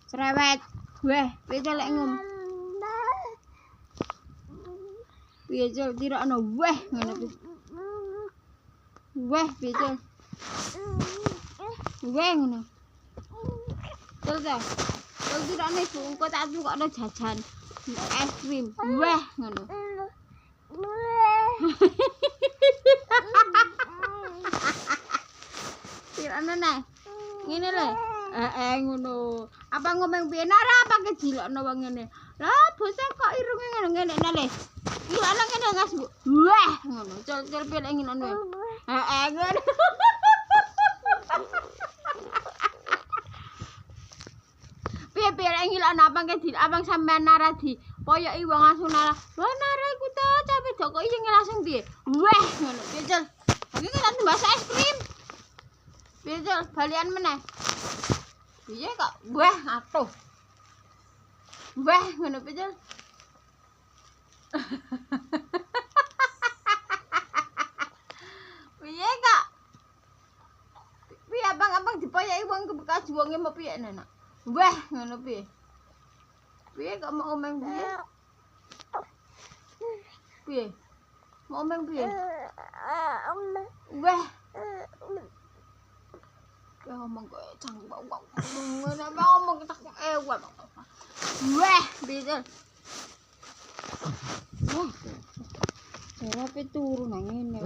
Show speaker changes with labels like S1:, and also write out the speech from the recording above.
S1: Cerewet. Weh, piye lek ngom. Piye Jul tirakno weh ngono piye. Weh piye Jul. Weh ngono. Jul ta. Jul tirakno iku engko tak tukokno jajan. Es krim. Weh ngono. Tirakno neh. Ngene lho. Ngono. Apa ngomong piye nara apa kejilokno wong ngene. Lah bocah kok irunge ngono ngene le. Iki ana ngene ngas. Wah ngono. Col pilek ngono. Ngono. Piye lek ngilokno apa kejil abang sampean nara di poyoki wong langsung nara. Wah nara iku to capek kok iya langsung piye. Wah ngono. Piye Col. Iki kan mbasa es krim. Piye Col balian meneh. Piye kok wah atuh. Wah ngono piye Col. Piye kok. Piye abang dipoyoki wong bekas wonge mau piye nenek. Wah ngono piye. Piye kok mau omeng piye? Piye? Mau omeng piye? Wah. Ngomong kok canggung bau. Ngomong tak wah. Wah, piye. Wah. Cara pe turu nang ngene.